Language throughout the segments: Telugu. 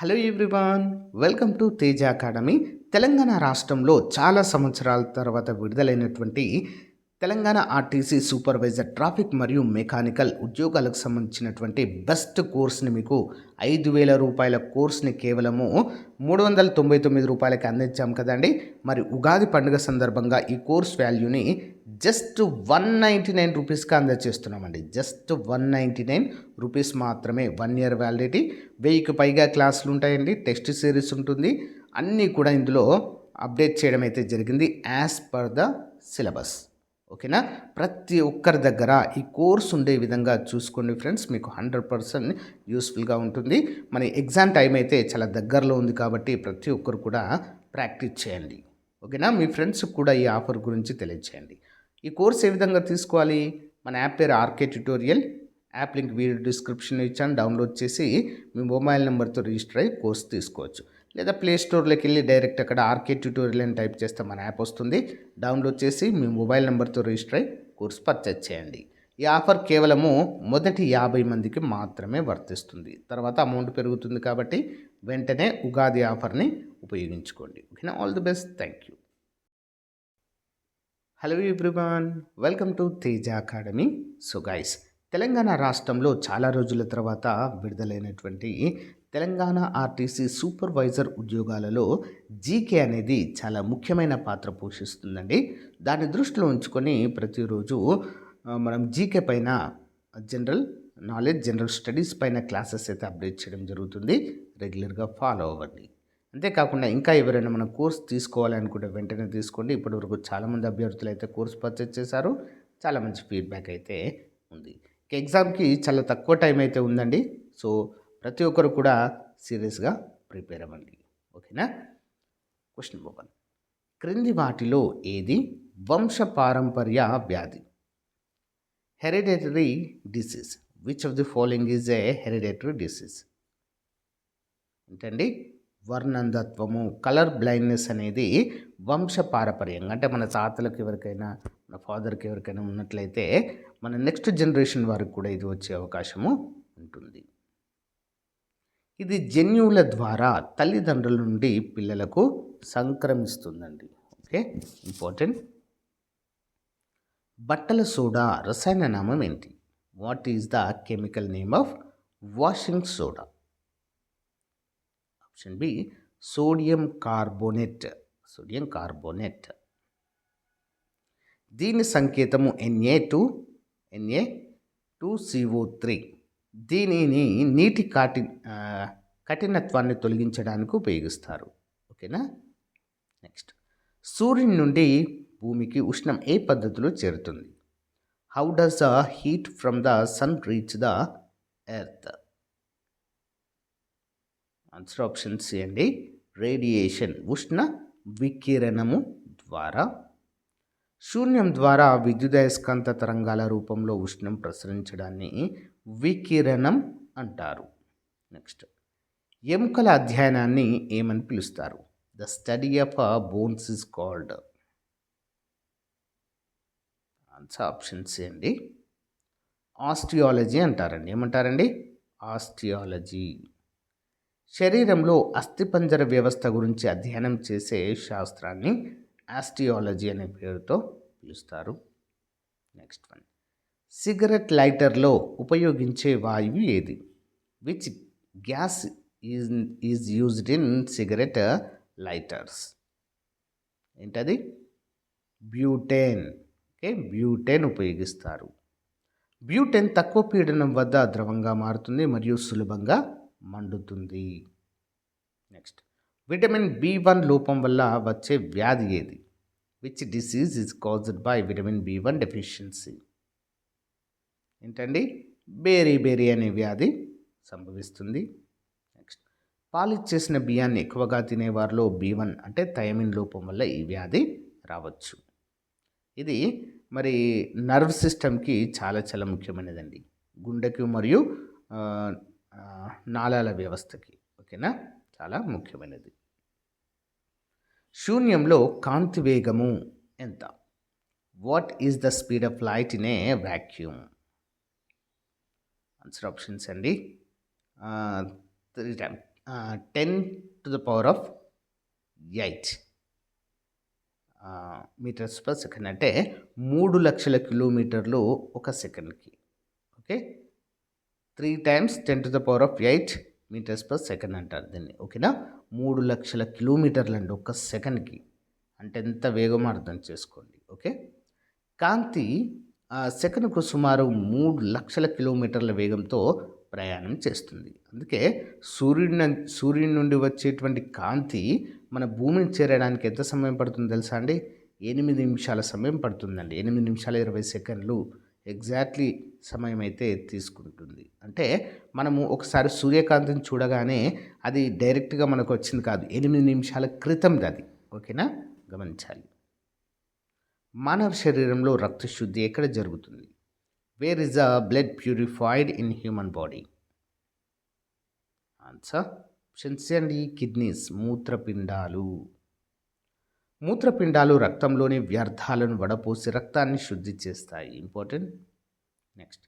Hello everyone, welcome to Teja academy. Telangana రాష్ట్రంలో చాలా సంవత్సరాల తర్వాత విడుదలైనటువంటి తెలంగాణ ఆర్టీసీ సూపర్వైజర్ ట్రాఫిక్ మరియు మెకానికల్ ఉద్యోగాలకు సంబంధించినటువంటి బెస్ట్ కోర్స్ని మీకు 5,000 రూపాయల కోర్స్ని కేవలము 399 రూపాయలకి అందించాం కదండి. మరి ఉగాది పండుగ సందర్భంగా ఈ కోర్స్ వాల్యూని జస్ట్ 199 రూపీస్కి అందజేస్తున్నామండి. జస్ట్ 199 రూపీస్ మాత్రమే. 1 ఇయర్ వ్యాలిడిటీ, 1000కి పైగా క్లాసులు ఉంటాయండి. టెస్ట్ సిరీస్ ఉంటుంది. అన్నీ కూడా ఇందులో అప్డేట్ చేయడం అయితే జరిగింది యాజ్ పర్ ద సిలబస్. ఓకేనా. ప్రతి ఒక్కరి దగ్గర ఈ కోర్స్ ఉండే విధంగా చూసుకోండి ఫ్రెండ్స్, మీకు 100% యూస్ఫుల్గా ఉంటుంది. మన ఎగ్జామ్ టైం అయితే చాలా దగ్గరలో ఉంది కాబట్టి ప్రతి ఒక్కరు కూడా ప్రాక్టీస్ చేయండి. ఓకేనా. మీ ఫ్రెండ్స్ కూడా ఈ ఆఫర్ గురించి తెలియజేయండి. ఈ కోర్స్ ఏ విధంగా తీసుకోవాలి? మన యాప్ పేరు RK tutorial. App link video డిస్క్రిప్షన్లో ఇచ్చాను. డౌన్లోడ్ చేసి మీ మొబైల్ నెంబర్తో రిజిస్టర్ అయ్యి కోర్స్ తీసుకోవచ్చు. లేదా ప్లే స్టోర్లోకి వెళ్ళి డైరెక్ట్ అక్కడ ఆర్కే ట్యుటోరియల్ అని టైప్ చేస్తే మన యాప్ వస్తుంది. డౌన్లోడ్ చేసి మీ మొబైల్ నెంబర్తో రిజిస్టర్ అయ్యి కోర్స్ పర్చేజ్ చేయండి. ఈ ఆఫర్ కేవలము మొదటి 50 మందికి మాత్రమే వర్తిస్తుంది. తర్వాత అమౌంట్ పెరుగుతుంది కాబట్టి వెంటనే ఉగాది ఆఫర్ని ఉపయోగించుకోండి. ఓకేనా. All the best. Thank you. Hello everyone, welcome to Teja academy. So guys, Telangana రాష్ట్రంలో చాలా రోజుల తర్వాత విడుదలైనటువంటి తెలంగాణ ఆర్టీసీ సూపర్వైజర్ ఉద్యోగాలలో జీకే అనేది చాలా ముఖ్యమైన పాత్ర పోషిస్తుందండి. దాన్ని దృష్టిలో ఉంచుకొని ప్రతిరోజు మనం జీకే పైన జనరల్ నాలెడ్జ్, జనరల్ స్టడీస్ పైన క్లాసెస్ అయితే అప్డేట్ చేయడం జరుగుతుంది. రెగ్యులర్గా ఫాలో అవ్వండి. అంతేకాకుండా ఇంకా ఎవరైనా మన కోర్స్ తీసుకోవాలనుకుంటే వెంటనే తీసుకోండి. ఇప్పటివరకు చాలామంది అభ్యర్థులు అయితే కోర్స్ పర్చేజ్ చేశారు. చాలా మంచి ఫీడ్బ్యాక్ అయితే ఉంది. ఎగ్జామ్కి చాలా తక్కువ టైం అయితే ఉందండి. సో ప్రతి ఒక్కరు కూడా సీరియస్గా ప్రిపేర్ అవ్వండి. ఓకేనా. క్వశ్చన్ నెంబర్ 1, క్రింది వాటిలో ఏది వంశపారంపర్య వ్యాధి? Hereditary disease. Which of the following is a hereditary disease? ఏంటండి? వర్ణంధత్వము, కలర్ బ్లైండ్నెస్ అనేది వంశపారపర్యంగా, అంటే మన తాతలకు ఎవరికైనా, మన ఫాదర్కి ఎవరికైనా ఉన్నట్లయితే మన నెక్స్ట్ జనరేషన్ వారికి కూడా ఇది వచ్చే అవకాశము ఉంటుంది. ఇది జన్యువుల ద్వారా తల్లిదండ్రుల నుండి పిల్లలకు సంక్రమిస్తుందండి. Okay, important. బట్టల సోడా రసాయన నామం ఏంటి? What is the chemical name of washing soda? Option B, sodium carbonate. Sodium carbonate. దీని సంకేతము Na2CO3. దీనిని నీటి కఠినత్వాన్ని తొలగించడానికి ఉపయోగిస్తారు. ఓకేనా. నెక్స్ట్, సూర్యుని నుండి భూమికి ఉష్ణం ఏ పద్ధతిలో చేరుతుంది? How does the heat from the sun reach the earth? Answer option C అండి, రేడియేషన్, ఉష్ణ వికిరణము ద్వారా. శూన్యం ద్వారా విద్యుదయస్కాంత తరంగాల రూపంలో ఉష్ణం ప్రసరించడాన్ని వికిరణం అంటారు. నెక్స్ట్, ఎముకల అధ్యయనాన్ని ఏమని పిలుస్తారు? The study of bones is called. Answer option C అండి, ఆస్టియాలజీ అంటారండి. ఏమంటారండి? ఆస్టియాలజీ. శరీరంలో అస్థిపంజర వ్యవస్థ గురించి అధ్యయనం చేసే శాస్త్రాన్ని ఆస్టియాలజీ అనే పేరుతో పిలుస్తారు. నెక్స్ట్ వన్, సిగరెట్ లైటర్లో ఉపయోగించే వాయువు ఏది? Which gas is used in cigarette lighters? ఏంటది? బ్యూటేన్. ఓకే, బ్యూటేన్ ఉపయోగిస్తారు. బ్యూటేన్ తక్కువ పీడనం వద్ద ద్రవంగా మారుతుంది మరియు సులభంగా మండుతుంది. నెక్స్ట్, విటమిన్ B1 లోపం వల్ల వచ్చే వ్యాధి ఏది? Which disease is caused by vitamin B1 deficiency? ఏంటండి? బేరీ అనే వ్యాధి సంభవిస్తుంది. నెక్స్ట్, పాలిచ్చేసిన బియ్యాన్ని ఎక్కువగా తినేవారిలో B1 అంటే థైమిన్ లోపం వల్ల ఈ వ్యాధి రావచ్చు. ఇది మరి నర్వ్ సిస్టమ్కి చాలా చాలా ముఖ్యమైనదండి. గుండెకు మరియు నాళాల వ్యవస్థకి. ఓకేనా, చాలా ముఖ్యమైనది. శూన్యంలో కాంతి వేగము ఎంత? What is the speed of light in a vacuum? Answer options అండి, 10 to the power of 8 metres per second, అంటే 3,00,000 కిలోమీటర్లు ఒక సెకండ్కి. Okay, 3 times 10 to the power of 8 metres per second అంటారు దీన్ని. ఓకేనా, 3,00,000 కిలోమీటర్లు అండి ఒక్క సెకండ్కి. అంటే ఎంత వేగమో అర్థం చేసుకోండి. ఓకే, కాంతి సెకనుకు సుమారు 3,00,000 కిలోమీటర్ల వేగంతో ప్రయాణం చేస్తుంది. అందుకే సూర్యుడి నుండి వచ్చేటువంటి కాంతి మన భూమిని చేరడానికి ఎంత సమయం పడుతుంది తెలుసా అండి? 8 నిమిషాల సమయం పడుతుందండి. 8 నిమిషాల 20 సెకండ్లు ఎగ్జాక్ట్లీ సమయం అయితే తీసుకుంటుంది. అంటే మనము ఒకసారి సూర్యకాంతిని చూడగానే అది డైరెక్ట్గా మనకు వచ్చింది కాదు, 8 నిమిషాల క్రితంది అది. ఓకేనా, గమనించాలి. మానవ శరీరంలో రక్త శుద్ధి ఎక్కడ జరుగుతుంది? Where is the blood purified in human body? Answer option C అండి, కిడ్నీస్, మూత్రపిండాలు. మూత్రపిండాలు రక్తంలోని వ్యర్థాలను వడపోసి రక్తాన్ని శుద్ధి చేస్తాయి. ఇంపార్టెంట్. నెక్స్ట్,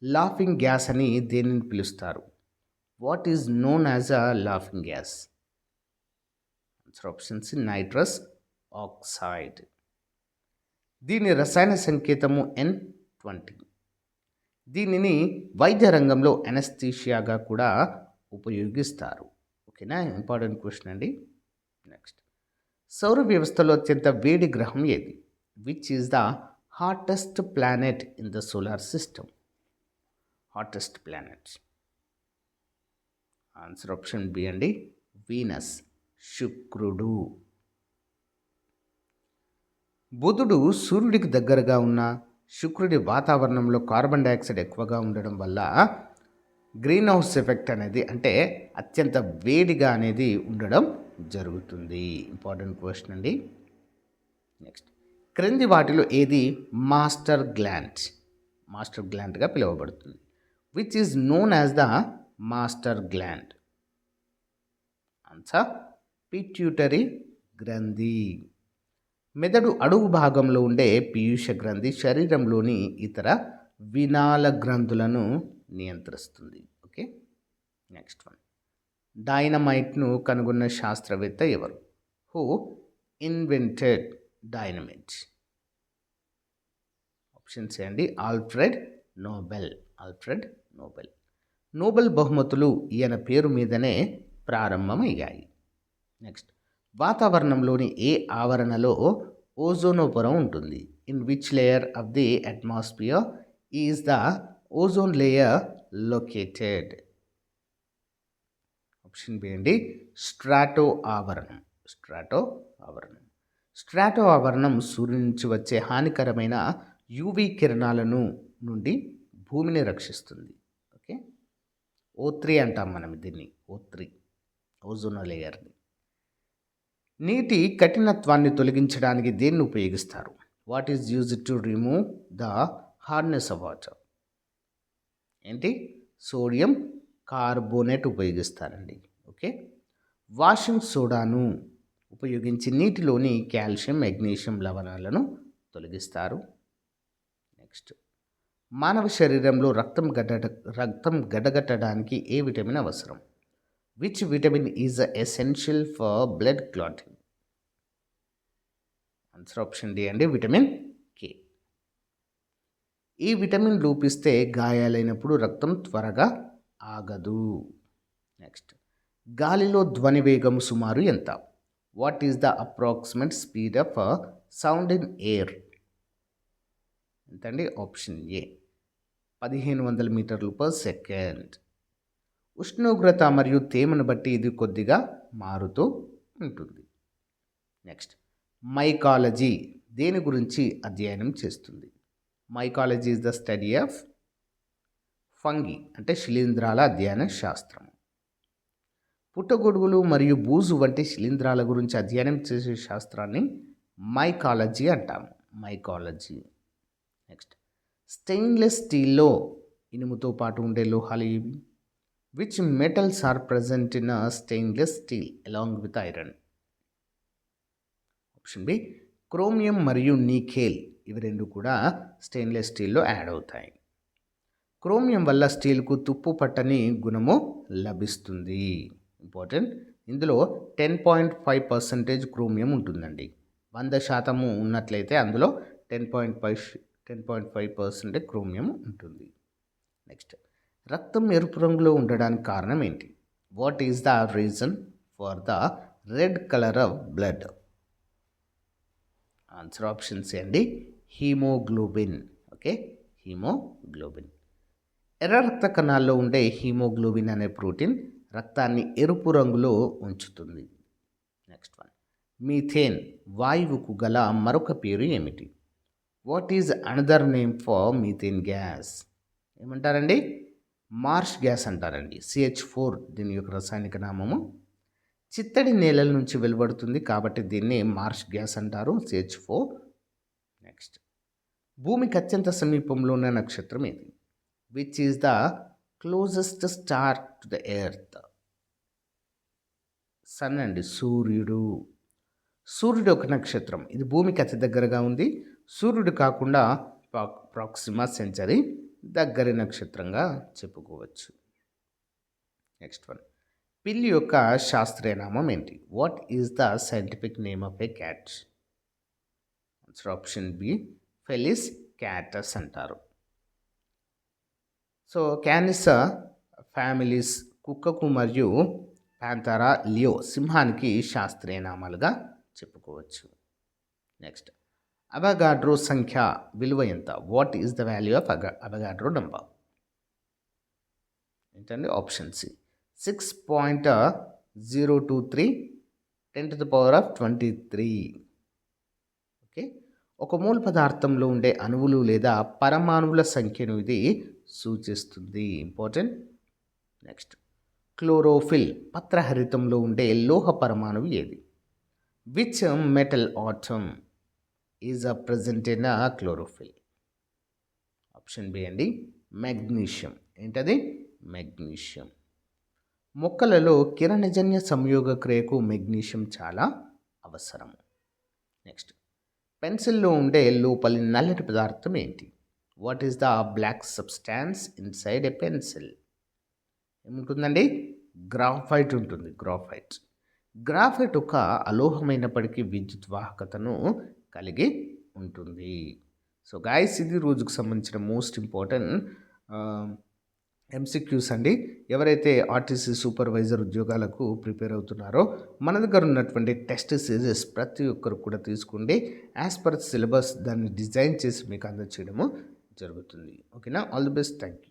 లాఫింగ్ గ్యాస్ అని దేనిని పిలుస్తారు? What is known as a laughing gas? Answer option C, nitrous oxide. దీని రసాయన సంకేతము N20. దీనిని వైద్య రంగంలో ఎనస్థీషియాగా కూడా ఉపయోగిస్తారు. ఓకేనా, ఇంపార్టెంట్ క్వశ్చన్ అండి. నెక్స్ట్, సౌర వ్యవస్థలో అత్యంత వేడి గ్రహం ఏది? Which is the hottest planet in the solar system? Hottest planet. Answer option B అండి, వీనస్, శుక్రుడు. బుధుడు సూర్యుడికి దగ్గరగా ఉన్న శుక్రుడి వాతావరణంలో కార్బన్ డైఆక్సైడ్ ఎక్కువగా ఉండడం వల్ల గ్రీన్ హౌస్ ఎఫెక్ట్ అనేది, అంటే అత్యంత వేడిగా అనేది ఉండడం జరుగుతుంది. ఇంపార్టెంట్ క్వశ్చన్ అండి. నెక్స్ట్, క్రింది వాటిలో ఏది మాస్టర్ గ్లాండ్గా పిలువబడుతుంది? Which is known as the master gland? Answer pituitary గ్రంథి. మెదడు అడుగు భాగంలో ఉండే పీయూష గ్రంథి శరీరంలోని ఇతర వినాల గ్రంథులను నియంత్రిస్తుంది. ఓకే, నెక్స్ట్ వన్, డైనమైట్ను కనుగొన్న శాస్త్రవేత్త ఎవరు? Who invented dynamite? Option C అండి, ఆల్ఫ్రెడ్ నోబెల్. నోబెల్ బహుమతులు ఈయన పేరు మీదనే ప్రారంభమయ్యాయి. నెక్స్ట్, వాతావరణంలోని ఏ ఆవరణలో ఓజోన్ పొర ఉంటుంది? In which layer of the atmosphere is the ozone layer located? Option B అండి, స్ట్రాటో ఆవరణం సూర్యుడి నుంచి వచ్చే హానికరమైన యూవి కిరణాలను నుండి భూమిని రక్షిస్తుంది. ఓకే, O3 అంటాం మనం దీన్ని, O3, ఓజోన్ లేయర్ని. నీటి కఠినత్వాన్ని తొలగించడానికి దేన్ని ఉపయోగిస్తారు? What is used to remove the hardness of water? ఏంటి? సోడియం కార్బోనేట్ ఉపయోగిస్తారండి. ఓకే, వాషింగ్ సోడాను ఉపయోగించి నీటిలోని కాల్షియం, మెగ్నీషియం లవణాలను తొలగిస్తారు. నెక్స్ట్, మానవ శరీరంలో రక్తం గడ్డగట్టడానికి ఏ విటమిన్ అవసరం? Which vitamin is essential for blood clotting? Answer option D అండి, విటమిన్ కే. ఈ విటమిన్ లోపిస్తే గాయాలైనప్పుడు రక్తం త్వరగా ఆగదు. నెక్స్ట్, గాలిలో ధ్వని వేగం సుమారు ఎంత? What is the approximate speed of sound in air? ఎంతండి? ఆప్షన్ ఏ 1500 మీటర్లు పర్ సెకండ్. ఉష్ణోగ్రత మరియు తేమను బట్టి ఇది కొద్దిగా మారుతూ ఉంటుంది. నెక్స్ట్, మైకాలజీ దేని గురించి అధ్యయనం చేస్తుంది? Mycology is the study of fungi, అంటే శిలీంధ్రాల అధ్యయన శాస్త్రం. పుట్టగొడుగులు మరియు బూజు వంటి శిలీంధ్రాల గురించి అధ్యయనం చేసే శాస్త్రాన్ని మైకాలజీ అంటాము. నెక్స్ట్, స్టెయిన్లెస్ స్టీల్లో ఇనుముతో పాటు ఉండే లోహాలు ఏవి? Which metals are present in stainless steel along with iron? Option B, chromium మరియు నికెల్, ఇవి రెండు కూడా స్టెయిన్లెస్ స్టీల్లో యాడ్ అవుతాయి. క్రోమియం వల్ల స్టీల్కు తుప్పు పట్టని గుణము లభిస్తుంది. ఇంపార్టెంట్. ఇందులో 10.5% క్రోమియం ఉంటుందండి. 100% ఉన్నట్లయితే అందులో 10.5% క్రోమియం ఉంటుంది. నెక్స్ట్, రక్తం ఎరుపు రంగులో ఉండడానికి కారణం ఏంటి? What is the reason for the red colour of blood? Answer option C అండి, హీమోగ్లోబిన్. Okay, haemoglobin. ఎర్ర రక్త కణాల్లో ఉండే హీమోగ్లోబిన్ అనే ప్రోటీన్ రక్తాన్ని ఎరుపు రంగులో ఉంచుతుంది. నెక్స్ట్ వన్, మీథేన్ వాయువుకు గల మరొక పేరు ఏమిటి? What is another name for methane gas? ఏమంటారండి? మార్ష్ గ్యాస్ అంటారండి. CH4 దీని యొక్క రసాయనిక నామము. చిత్తడి నేలల నుంచి వెలువడుతుంది కాబట్టి దీన్ని మార్ష్ గ్యాస్ అంటారు, CH4. నెక్స్ట్, భూమికి అత్యంత సమీపంలో ఉన్న నక్షత్రం ఏది? Which is the closest star to the earth? Sun అండి, సూర్యుడు. సూర్యుడు ఒక నక్షత్రం, ఇది భూమికి అతి దగ్గరగా ఉంది. సూర్యుడు కాకుండా ప్రాక్సిమా సెంచరీ దగ్గరి నక్షత్రంగా చెప్పుకోవచ్చు. నెక్స్ట్ వన్, పిల్లి యొక్క శాస్త్రీయ నామం ఏంటి? What is the scientific name of a cat? Answer option B, Felis catus అంటారు. సో క్యానిస్ ఫ్యామిలీస్ కుక్కకు మరియు ప్యాంథరా లియో సింహానికి శాస్త్రీయ నామాలుగా చెప్పుకోవచ్చు. నెక్స్ట్, అవగాడ్రో సంఖ్య విలువ ఎంత? What is the value of Avogadro number? ఏంటండి? Option C, 6.023 10⁻23. ఓకే, ఒక మూల పదార్థంలో ఉండే అణువులు లేదా పరమాణువుల సంఖ్యను ఇది సూచిస్తుంది. ఇంపార్టెంట్. నెక్స్ట్, క్లోరోఫిల్ పత్రహరితంలో ఉండే లోహ పరమాణువు ఏది? Which metal atom is present in chlorophyll? Option B అండి, మెగ్నీషియం. ఏంటది? మెగ్నీషియం. మొక్కలలో కిరణజన్య సంయోగ క్రియకు మెగ్నీషియం చాలా అవసరం. నెక్స్ట్, పెన్సిల్లో ఉండే లోపలి నల్లటి పదార్థం ఏంటి? What is the black substance inside a pencil? ఏముంటుందండి? గ్రాఫైట్ ఉంటుంది. గ్రాఫైట్ ఒక అలోహమైనప్పటికీ విద్యుత్ వాహకతను కలిగి ఉంటుంది. సో గాయస్, ఇది రోజుకు సంబంధించిన మోస్ట్ ఇంపార్టెంట్ MCQs అండి. ఎవరైతే ఆర్టీసీ సూపర్వైజర్ ఉద్యోగాలకు ప్రిపేర్ అవుతున్నారో మన దగ్గర ఉన్నటువంటి టెస్ట్ సిరీస్ ప్రతి ఒక్కరు కూడా తీసుకోండి. యాజ్ పర్ సిలబస్ దాన్ని డిజైన్ చేసి మీకు అందజేయడము జరుగుతుంది. ఓకేనా? All the best. Thank you.